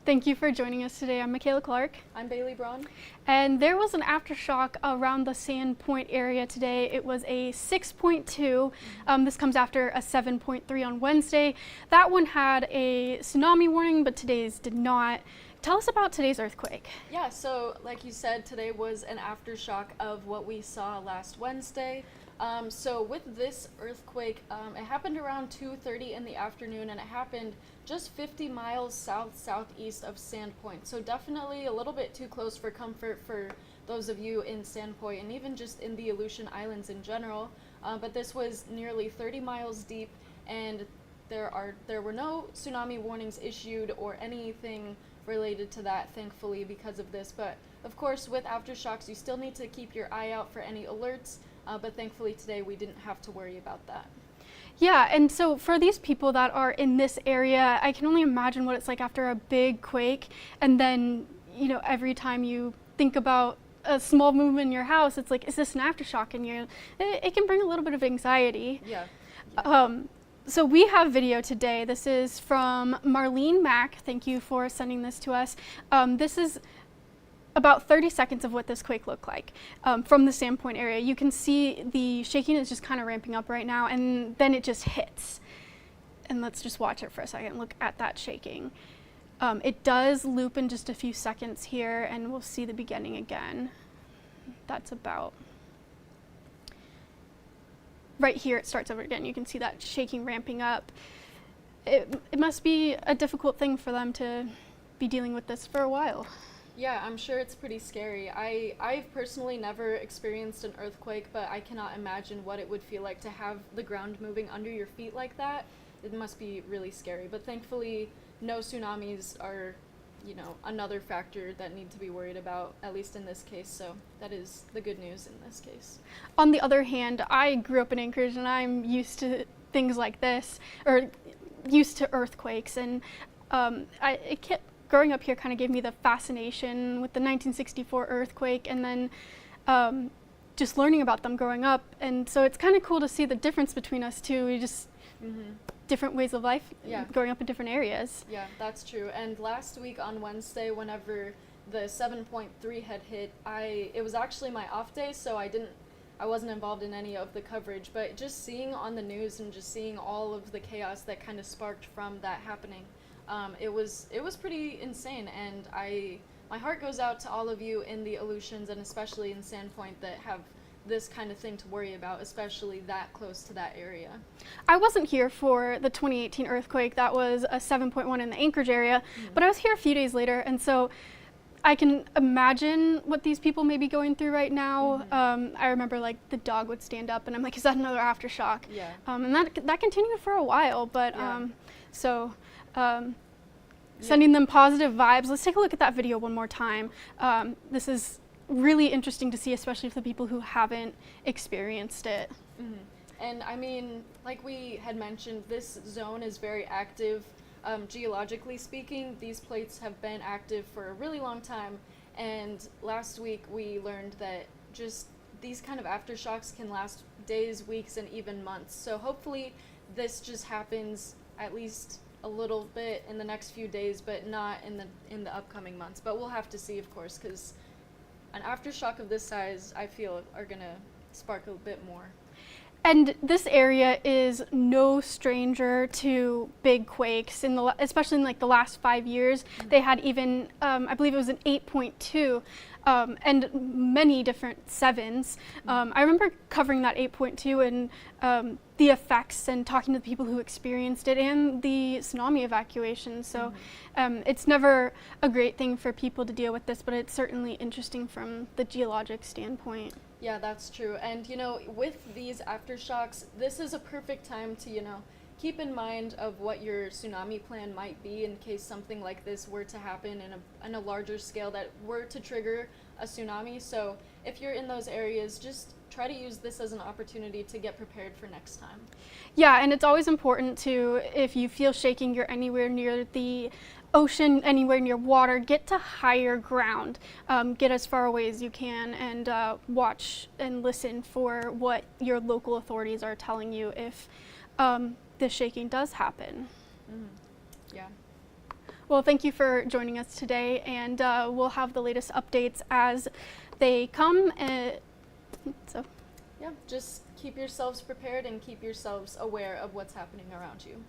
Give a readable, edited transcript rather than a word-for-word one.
Thank you for joining us today. I'm Makayla Clark. I'm Braun. And there was an aftershock around the Sandpoint area today. It was a 6.2. This comes after a 7.3 on Wednesday. That one had a tsunami warning, but today's did not. Tell us about today's earthquake. Yeah, so like you said, today was an aftershock of what we saw last Wednesday. So with this earthquake, it happened around 2:30 in the afternoon, and it happened just 50 miles southeast of Sandpoint. So definitely a little bit too close for comfort for those of you in Sandpoint and even just in the Aleutian Islands in general. But this was nearly 30 miles deep, and there were no tsunami warnings issued or anything related to that, thankfully, because of this. But of course, with aftershocks, you still need to keep your eye out for any alerts. But thankfully today we didn't have to worry about that. Yeah, and so for these people that are in this area, I can only imagine what it's like after a big quake, and then, you know, every time you think about a small movement in your house, it's like, is this an aftershock? And it can bring a little bit of anxiety. Yeah. So we have video today. This is from Marlene Mack. Thank you for sending this to us. This is about 30 seconds of what this quake looked like from the Sandpoint area. You can see the shaking is just kind of ramping up right now, and then it just hits. And let's just watch it for a second. Look at that shaking. It does loop in just a few seconds here, and we'll see the beginning again. That's about right here. It starts over again. You can see that shaking ramping up. It must be a difficult thing for them to be dealing with this for a while. Yeah, I'm sure it's pretty scary. I've personally never experienced an earthquake, but I cannot imagine what it would feel like to have the ground moving under your feet like that. It must be really scary. But thankfully, no tsunamis are, you know, another factor that need to be worried about, at least in this case. So that is the good news in this case. On the other hand, I grew up in Anchorage, and I'm used to things like this, or used to earthquakes, and growing up here kind of gave me the fascination with the 1964 earthquake, and then just learning about them growing up. And so it's kind of cool to see the difference between us two. We just different ways of life, growing up in different areas. Yeah, that's true. And last week on Wednesday, whenever the 7.3 had hit, it was actually my off day, so I wasn't involved in any of the coverage. But just seeing on the news and just seeing all of the chaos that kind of sparked from that happening, it was pretty insane, and my heart goes out to all of you in the Aleutians and especially in Sandpoint that have this kind of thing to worry about, especially that close to that area. I wasn't here for the 2018 earthquake. That was a 7.1 in the Anchorage area, but I was here a few days later, and so I can imagine what these people may be going through right now. I remember, like, the dog would stand up, and I'm like, is that another aftershock? Yeah. And that continued for a while, but sending them positive vibes. Let's take a look at that video one more time. This is really interesting to see, especially for the people who haven't experienced it. And I mean, like we had mentioned, this zone is very active. Geologically speaking, these plates have been active for a really long time, and last week we learned that just these kind of aftershocks can last days, weeks, and even months. So hopefully this just happens at least a little bit in the next few days, but not in the upcoming months. But we'll have to see, of course, because an aftershock of this size, I feel, are gonna spark a bit more. And this area is no stranger to big quakes, especially in like the last 5 years. They had even, I believe it was an 8.2, and many different 7s. I remember covering that 8.2 and the effects and talking to the people who experienced it and the tsunami evacuation. So it's never a great thing for people to deal with this, but it's certainly interesting from the geologic standpoint. Yeah, that's true. And, you know, with these aftershocks, this is a perfect time to, you know, keep in mind of what your tsunami plan might be in case something like this were to happen in a larger scale that were to trigger a tsunami. So if you're in those areas, just try to use this as an opportunity to get prepared for next time. Yeah, and it's always important to, if you feel shaking, you're anywhere near the ocean, anywhere near water, get to higher ground. Get as far away as you can, and watch and listen for what your local authorities are telling you if this shaking does happen. Yeah. Well, thank you for joining us today, and we'll have the latest updates as they come. So, yeah, just keep yourselves prepared and keep yourselves aware of what's happening around you.